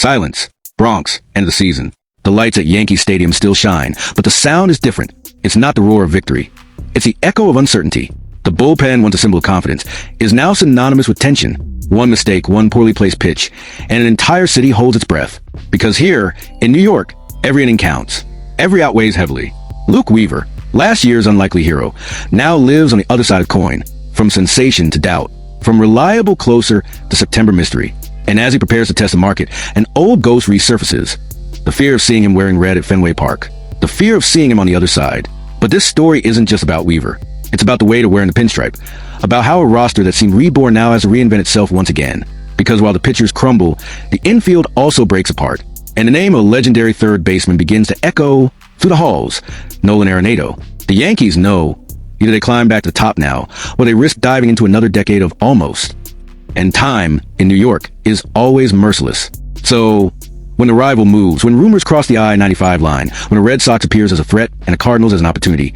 Silence. Bronx. End of the season. The lights at Yankee Stadium still shine, but the sound is different. It's not the roar of victory. It's the echo of uncertainty. The bullpen, once a symbol of confidence, is now synonymous with tension. One mistake, one poorly placed pitch, and an entire city holds its breath. Because here, in New York, every inning counts. Every outweighs heavily. Luke Weaver, last year's unlikely hero, now lives on the other side of the coin. From sensation to doubt. From reliable closer to September mystery. And as he prepares to test the market, an old ghost resurfaces. The fear of seeing him wearing red at Fenway Park. The fear of seeing him on the other side. But this story isn't just about Weaver. It's about the weight of wearing the pinstripe. About how a roster that seemed reborn now has to reinvent itself once again. Because while the pitchers crumble, the infield also breaks apart. And the name of a legendary third baseman begins to echo through the halls. Nolan Arenado. The Yankees know. Either they climb back to the top now, or they risk diving into another decade of almost. And time, in New York, is always merciless. So, when the rival moves, when rumors cross the I-95 line, when the Red Sox appears as a threat and the Cardinals as an opportunity,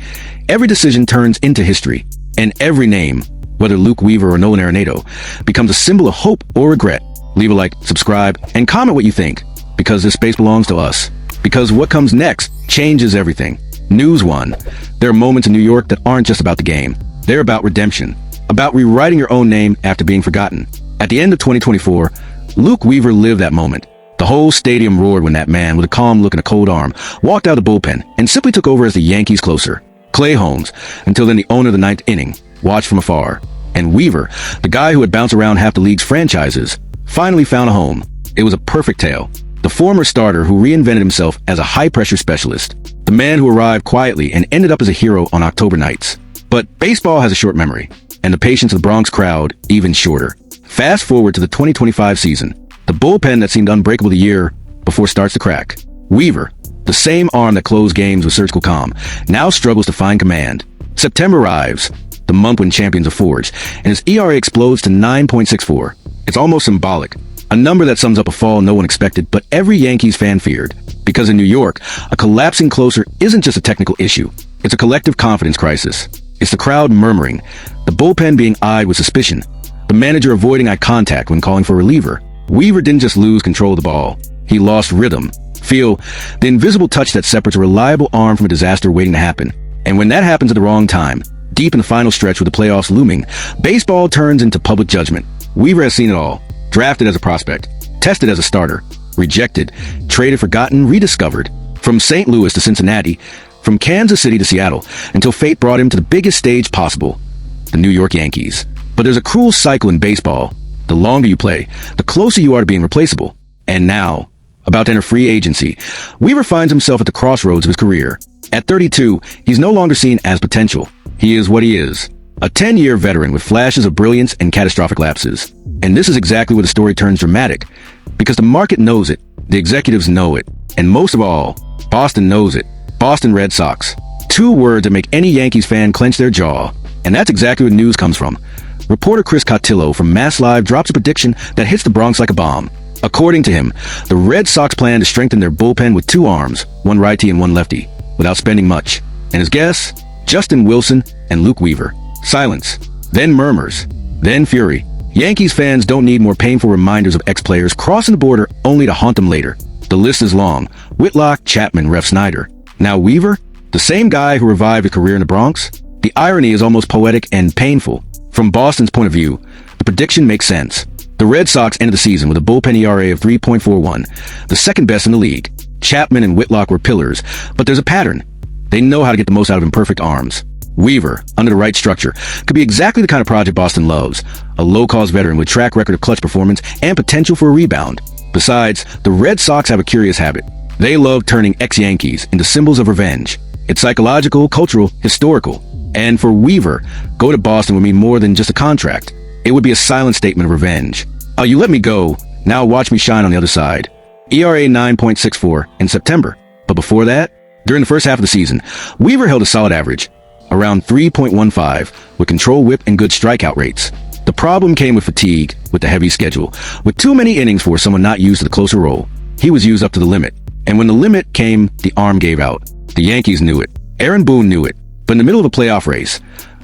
every decision turns into history. And every name, whether Luke Weaver or Nolan Arenado, becomes a symbol of hope or regret. Leave a like, subscribe, and comment what you think. Because this space belongs to us. Because what comes next changes everything. News 1. There are moments in New York that aren't just about the game. They're about redemption. About rewriting your own name after being forgotten. At the end of 2024, Luke Weaver lived that moment. The whole stadium roared when that man, with a calm look and a cold arm, walked out of the bullpen and simply took over as the Yankees' closer. Clay Holmes, until then the owner of the ninth inning, watched from afar. And Weaver, the guy who had bounced around half the league's franchises, finally found a home. It was a perfect tale. The former starter who reinvented himself as a high-pressure specialist. The man who arrived quietly and ended up as a hero on October nights. But baseball has a short memory, and the patience of the Bronx crowd even shorter. Fast forward to the 2025 season. The bullpen that seemed unbreakable the year before starts to crack. Weaver, the same arm that closed games with surgical calm, now struggles to find command. September arrives, the month when champions are forged, and his ERA explodes to 9.64. It's almost symbolic. A number that sums up a fall no one expected, but every Yankees fan feared. Because in New York, a collapsing closer isn't just a technical issue. It's a collective confidence crisis. It's the crowd murmuring, the bullpen being eyed with suspicion, the manager avoiding eye contact when calling for a reliever. Weaver didn't just lose control of the ball. He lost rhythm. Feel the invisible touch that separates a reliable arm from a disaster waiting to happen. And when that happens at the wrong time, deep in the final stretch with the playoffs looming, baseball turns into public judgment. Weaver has seen it all. Drafted as a prospect, tested as a starter, rejected, traded, forgotten, rediscovered. From St. Louis to Cincinnati, from Kansas City to Seattle, until fate brought him to the biggest stage possible, the New York Yankees. But there's a cruel cycle in baseball. The longer you play, the closer you are to being replaceable. And now, about to enter free agency, Weaver finds himself at the crossroads of his career. At 32, he's no longer seen as potential. He is what he is. A 10-year veteran with flashes of brilliance and catastrophic lapses. And this is exactly where the story turns dramatic. Because the market knows it, the executives know it, and most of all, Boston knows it. Boston Red Sox. 2 words that make any Yankees fan clench their jaw. And that's exactly where news comes from. Reporter Chris Cotillo from Mass Live drops a prediction that hits the Bronx like a bomb. According to him, the Red Sox plan to strengthen their bullpen with 2 arms, one righty and one lefty, without spending much. And his guess? Justin Wilson and Luke Weaver. Silence. Then murmurs. Then fury. Yankees fans don't need more painful reminders of ex-players crossing the border only to haunt them later. The list is long. Whitlock, Chapman, Ref Snyder. Now Weaver? The same guy who revived his career in the Bronx? The irony is almost poetic and painful. From Boston's point of view, the prediction makes sense. The Red Sox ended the season with a bullpen ERA of 3.41, the second best in the league. Chapman and Whitlock were pillars, but there's a pattern. They know how to get the most out of imperfect arms. Weaver, under the right structure, could be exactly the kind of project Boston loves. A low-cost veteran with track record of clutch performance and potential for a rebound. Besides, the Red Sox have a curious habit. They love turning ex-Yankees into symbols of revenge. It's psychological, cultural, historical. And for Weaver, go to Boston would mean more than just a contract. It would be a silent statement of revenge. Oh, you let me go. Now watch me shine on the other side. ERA 9.64 in September. But before that, during the first half of the season, Weaver held a solid average, around 3.15, with control whip and good strikeout rates. The problem came with fatigue, with the heavy schedule, with too many innings for someone not used to the closer role. He was used up to the limit. And when the limit came, the arm gave out. The Yankees knew it. Aaron Boone knew it. But in the middle of a playoff race,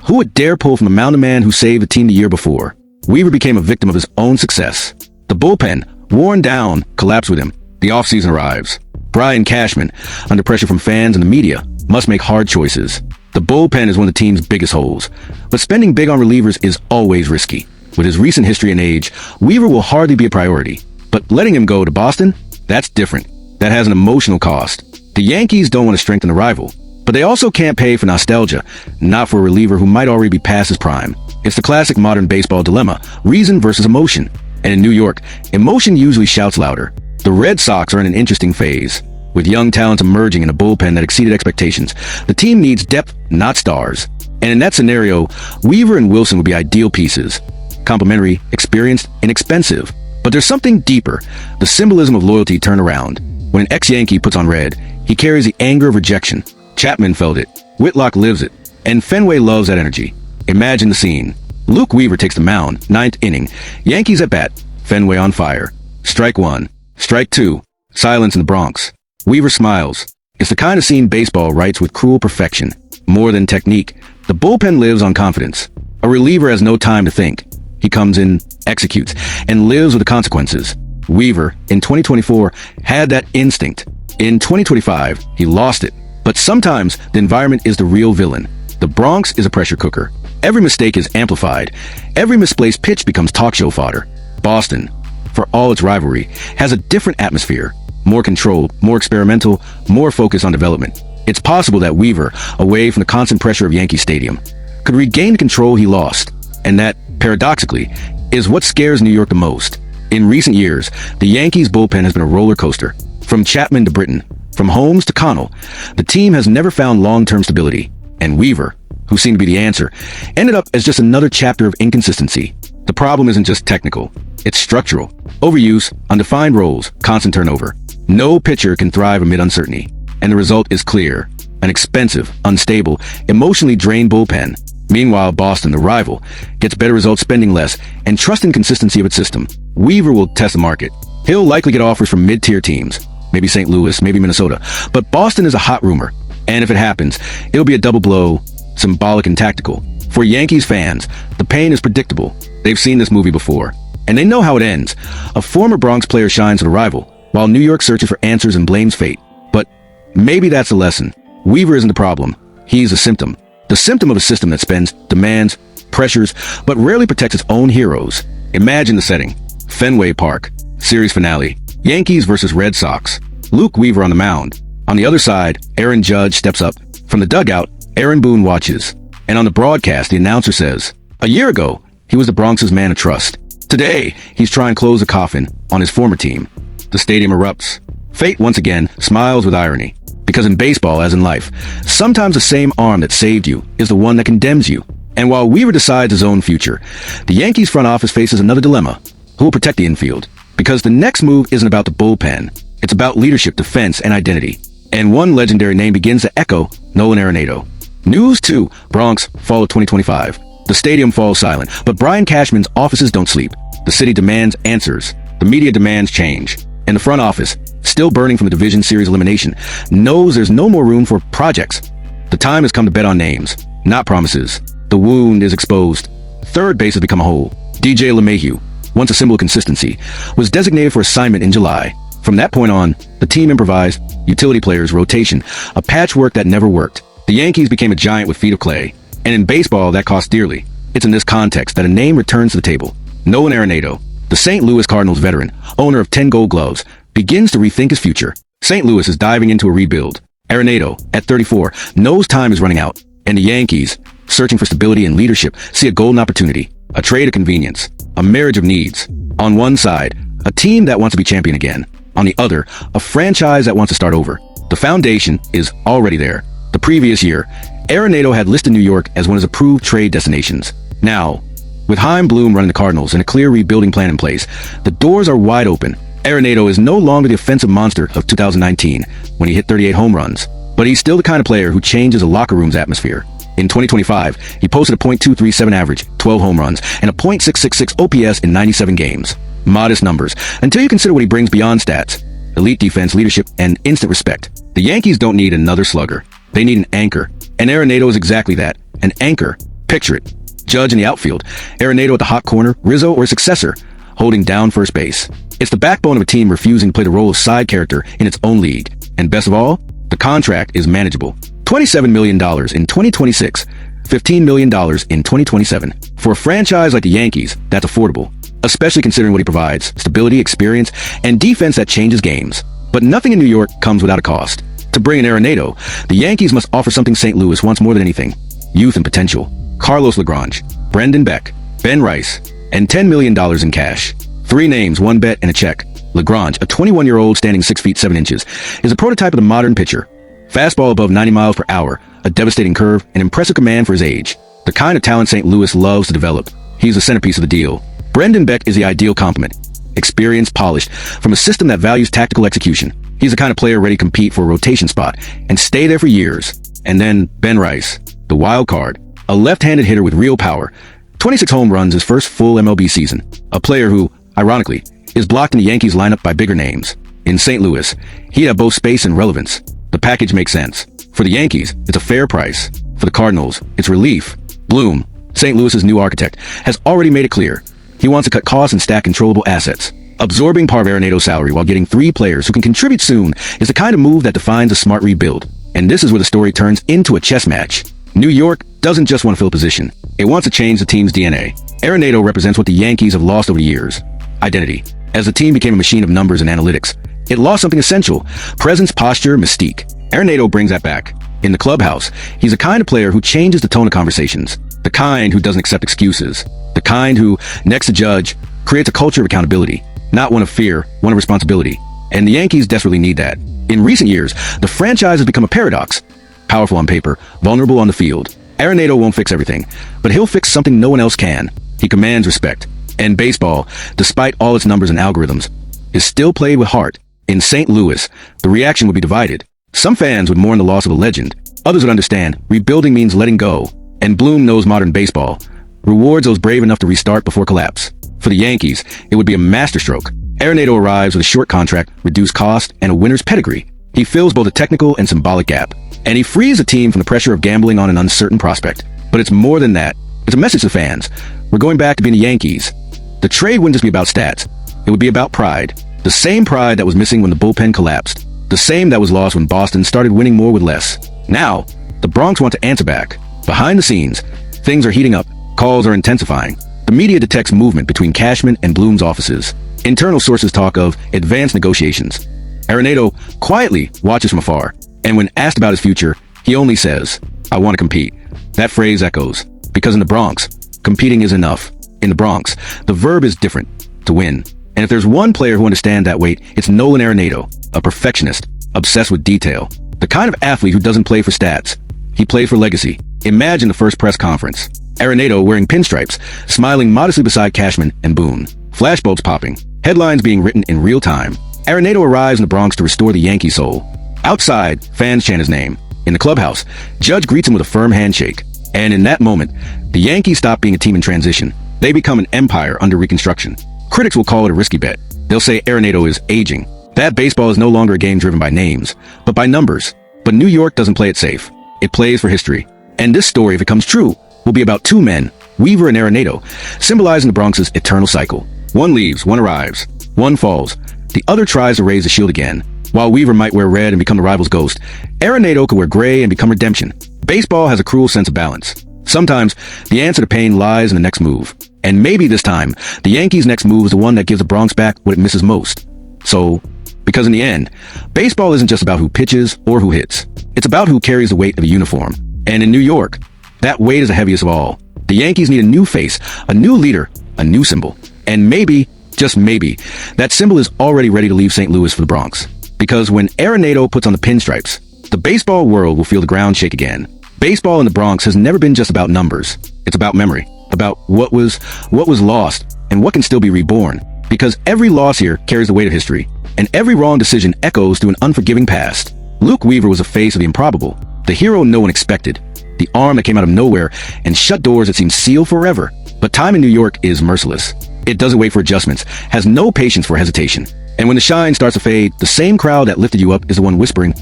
who would dare pull from the mountain man who saved the team the year before? Weaver became a victim of his own success. The bullpen, Worn down, collapse with him. The offseason arrives. Brian Cashman, under pressure from fans and the media, must make hard choices. The bullpen is one of the team's biggest holes, but spending big on relievers is always risky. With his recent history and age, Weaver will hardly be a priority. But letting him go to Boston? That's different. That has an emotional cost. The Yankees don't want to strengthen a rival, but they also can't pay for nostalgia, not for a reliever who might already be past his prime. It's the classic modern baseball dilemma, reason versus emotion. And in New York, emotion usually shouts louder. The Red Sox are in an interesting phase. With young talents emerging in a bullpen that exceeded expectations, the team needs depth, not stars. And in that scenario, Weaver and Wilson would be ideal pieces. Complementary, experienced, inexpensive. But there's something deeper. The symbolism of loyalty turn around. When an ex-Yankee puts on red, he carries the anger of rejection. Chapman felt it. Whitlock lives it. And Fenway loves that energy. Imagine the scene. Luke Weaver takes the mound, ninth inning. Yankees at bat. Fenway on fire. Strike one. Strike two. Silence in the Bronx. Weaver smiles. It's the kind of scene baseball writes with cruel perfection. More than technique, the bullpen lives on confidence. A reliever has no time to think. He comes in, executes, and lives with the consequences. Weaver, in 2024, had that instinct. In 2025, he lost it. But sometimes, the environment is the real villain. The Bronx is a pressure cooker. Every mistake is amplified. Every misplaced pitch becomes talk show fodder. Boston, for all its rivalry, has a different atmosphere. More controlled, more experimental, more focus on development. It's possible that Weaver, away from the constant pressure of Yankee Stadium, could regain the control he lost. And that, paradoxically, is what scares New York the most. In recent years, the Yankees bullpen has been a roller coaster. From Chapman to Britton, from Holmes to Connell, the team has never found long-term stability. And Weaver, who seemed to be the answer, ended up as just another chapter of inconsistency. The problem isn't just technical. It's structural. Overuse, undefined roles, constant turnover. No pitcher can thrive amid uncertainty. And the result is clear. An expensive, unstable, emotionally drained bullpen. Meanwhile, Boston, the rival, gets better results spending less and trusting consistency of its system. Weaver will test the market. He'll likely get offers from mid-tier teams. Maybe St. Louis, maybe Minnesota. But Boston is a hot rumor. And if it happens, it'll be a double blow, symbolic and tactical. For Yankees fans, the pain is predictable. They've seen this movie before. And they know how it ends. A former Bronx player shines for the rival, while New York searches for answers and blames fate. But maybe that's a lesson. Weaver isn't the problem. He's a symptom. The symptom of a system that spends, demands, pressures, but rarely protects its own heroes. Imagine the setting. Fenway Park. Series finale. Yankees versus Red Sox. Luke Weaver on the mound. On the other side, Aaron Judge steps up. From the dugout, Aaron Boone watches. And on the broadcast, the announcer says, a year ago, he was the Bronx's man of trust. Today, he's trying to close a coffin on his former team. The stadium erupts. Fate once again smiles with irony. Because in baseball, as in life, sometimes the same arm that saved you is the one that condemns you. And while Weaver decides his own future, the Yankees front office faces another dilemma. Who will protect the infield? Because the next move isn't about the bullpen. It's about leadership, defense, and identity. And one legendary name begins to echo: Nolan Arenado. News 2, Bronx, fall of 2025. The stadium falls silent, but Brian Cashman's offices don't sleep. The city demands answers. The media demands change. And the front office, still burning from the division series elimination, knows there's no more room for projects. The time has come to bet on names, not promises. The wound is exposed. Third base has become a hole. DJ LeMahieu, once a symbol of consistency, was designated for assignment in July. From that point on, the team improvised, utility players, rotation, a patchwork that never worked. The Yankees became a giant with feet of clay. And in baseball, that costs dearly. It's in this context that a name returns to the table. Nolan Arenado, the St. Louis Cardinals veteran, owner of 10 Gold Gloves, begins to rethink his future. St. Louis is diving into a rebuild. Arenado, at 34, knows time is running out. And the Yankees, searching for stability and leadership, see a golden opportunity. A trade of convenience. A marriage of needs. On one side, a team that wants to be champion again. On the other, a franchise that wants to start over. The foundation is already there. The previous year, Arenado had listed New York as one of his approved trade destinations. Now, with Chaim Bloom running the Cardinals and a clear rebuilding plan in place, the doors are wide open. Arenado is no longer the offensive monster of 2019, when he hit 38 home runs, but he's still the kind of player who changes a locker room's atmosphere. In 2025, he posted a .237 average, 12 home runs, and a .666 OPS in 97 games. Modest numbers, until you consider what he brings beyond stats. Elite defense, leadership, and instant respect. The Yankees don't need another slugger. They need an anchor. And Arenado is exactly that, an anchor. Picture it. Judge in the outfield, Arenado at the hot corner, Rizzo or his successor, holding down first base. It's the backbone of a team refusing to play the role of side character in its own league. And best of all, the contract is manageable. $27 million in 2026, $15 million in 2027. For a franchise like the Yankees, that's affordable, especially considering what he provides: stability, experience, and defense that changes games. But nothing in New York comes without a cost. To bring in Arenado, the Yankees must offer something St. Louis wants more than anything: youth and potential. Carlos Lagrange, Brendan Beck, Ben Rice, and $10 million in cash. 3 names, 1 bet, and a check. Lagrange, a 21-year-old standing 6 feet 7 inches, is a prototype of the modern pitcher. Fastball above 90 miles per hour, a devastating curve, and impressive command for his age. The kind of talent St. Louis loves to develop. He's the centerpiece of the deal. Brendan Beck is the ideal complement. Experienced, polished, from a system that values tactical execution. He's the kind of player ready to compete for a rotation spot and stay there for years. And then Ben Rice, the wild card, a left-handed hitter with real power. 26 home runs his first full MLB season. A player who, ironically, is blocked in the Yankees lineup by bigger names. In St. Louis, he'd have both space and relevance. The package makes sense. For the Yankees, it's a fair price. For the Cardinals, it's relief. Bloom, St. Louis's new architect, has already made it clear. He wants to cut costs and stack controllable assets. Absorbing part of Arenado's salary while getting 3 players who can contribute soon is the kind of move that defines a smart rebuild. And this is where the story turns into a chess match. New York doesn't just want to fill a position. It wants to change the team's DNA. Arenado represents what the Yankees have lost over the years: identity. As the team became a machine of numbers and analytics, it lost something essential: presence, posture, mystique. Arenado brings that back. In the clubhouse, he's the kind of player who changes the tone of conversations. The kind who doesn't accept excuses. The kind who, next to Judge, creates a culture of accountability. Not one of fear, one of responsibility. And the Yankees desperately need that. In recent years, the franchise has become a paradox. Powerful on paper, vulnerable on the field. Arenado won't fix everything, but he'll fix something no one else can. He commands respect. And baseball, despite all its numbers and algorithms, is still played with heart. In St. Louis, the reaction would be divided. Some fans would mourn the loss of a legend. Others would understand rebuilding means letting go. And Bloom knows modern baseball rewards those brave enough to restart before collapse. For the Yankees, it would be a masterstroke. Arenado arrives with a short contract, reduced cost, and a winner's pedigree. He fills both a technical and symbolic gap. And he frees the team from the pressure of gambling on an uncertain prospect. But it's more than that. It's a message to fans. We're going back to being the Yankees. The trade wouldn't just be about stats. It would be about pride. The same pride that was missing when the bullpen collapsed. The same that was lost when Boston started winning more with less. Now, the Bronx want to answer back. Behind the scenes, things are heating up. Calls are intensifying. The media detects movement between Cashman and Bloom's offices. Internal sources talk of advanced negotiations. Arenado quietly watches from afar. And when asked about his future, he only says, "I want to compete." That phrase echoes. Because in the Bronx, competing is enough. In the Bronx, the verb is different: to win. And if there's one player who understands that weight, it's Nolan Arenado, a perfectionist, obsessed with detail. The kind of athlete who doesn't play for stats. He plays for legacy. Imagine the first press conference. Arenado wearing pinstripes, smiling modestly beside Cashman and Boone. Flashbulbs popping. Headlines being written in real time. Arenado arrives in the Bronx to restore the Yankee soul. Outside, fans chant his name. In the clubhouse, Judge greets him with a firm handshake. And in that moment, the Yankees stop being a team in transition. They become an empire under reconstruction. Critics will call it a risky bet. They'll say Arenado is aging. That baseball is no longer a game driven by names, but by numbers. But New York doesn't play it safe. It plays for history. And this story, if it comes true, will be about 2 men, Weaver and Arenado, symbolizing the Bronx's eternal cycle. One leaves, one arrives, one falls. The other tries to raise the shield again. While Weaver might wear red and become the rival's ghost, Arenado could wear gray and become redemption. Baseball has a cruel sense of balance. Sometimes, the answer to pain lies in the next move. And maybe this time, the Yankees' next move is the one that gives the Bronx back what it misses most. So, because in the end, baseball isn't just about who pitches or who hits. It's about who carries the weight of a uniform. And in New York, that weight is the heaviest of all. The Yankees need a new face, a new leader, a new symbol. And maybe, just maybe, that symbol is already ready to leave St. Louis for the Bronx. Because when Arenado puts on the pinstripes, the baseball world will feel the ground shake again. Baseball in the Bronx has never been just about numbers. It's about memory, about what was lost and what can still be reborn. Because every loss here carries the weight of history, and every wrong decision echoes through an unforgiving past. Luke Weaver was a face of the improbable, the hero no one expected, the arm that came out of nowhere and shut doors that seemed sealed forever. But time in New York is merciless. It doesn't wait for adjustments, has no patience for hesitation. And when the shine starts to fade, the same crowd that lifted you up is the one whispering,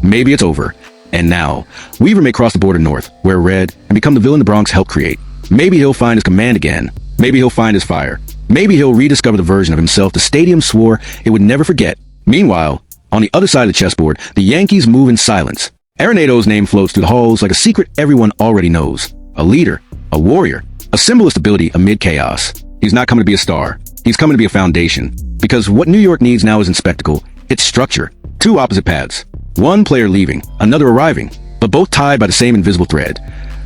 "Maybe it's over." And now, Weaver may cross the border north, wear red, and become the villain the Bronx helped create. Maybe he'll find his command again. Maybe he'll find his fire. Maybe he'll rediscover the version of himself the stadium swore it would never forget. Meanwhile, on the other side of the chessboard, the Yankees move in silence. Arenado's name floats through the halls like a secret everyone already knows. A leader, a warrior, a symbol of stability amid chaos. He's not coming to be a star. He's coming to be a foundation. Because what New York needs now isn't spectacle, it's structure. Two opposite paths. One player leaving, another arriving, but both tied by the same invisible thread.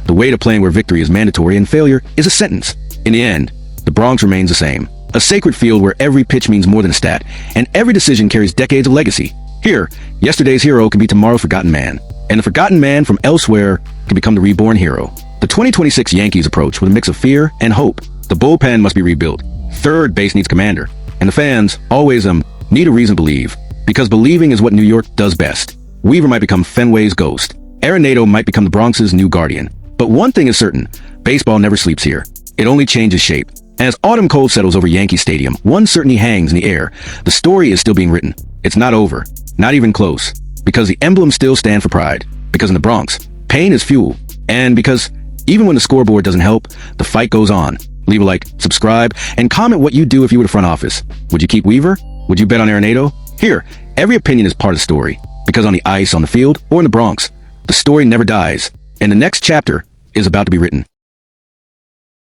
The way to playing where victory is mandatory and failure is a sentence. In the end, the Bronx remains the same. A sacred field where every pitch means more than a stat, and every decision carries decades of legacy. Here, yesterday's hero can be tomorrow's forgotten man, and the forgotten man from elsewhere can become the reborn hero. The 2026 Yankees approach with a mix of fear and hope. The bullpen must be rebuilt. Third base needs commander. And the fans, always need a reason to believe. Because believing is what New York does best. Weaver might become Fenway's ghost. Arenado might become the Bronx's new guardian. But one thing is certain, baseball never sleeps here. It only changes shape. As autumn cold settles over Yankee Stadium, one certainty hangs in the air. The story is still being written. It's not over. Not even close. Because the emblems still stand for pride. Because in the Bronx, pain is fuel. And because even when the scoreboard doesn't help, the fight goes on. Leave a like, subscribe, and comment what you'd do if you were the front office. Would you keep Weaver? Would you bet on Arenado? Here, every opinion is part of the story. Because on the ice, on the field, or in the Bronx, the story never dies. And the next chapter is about to be written.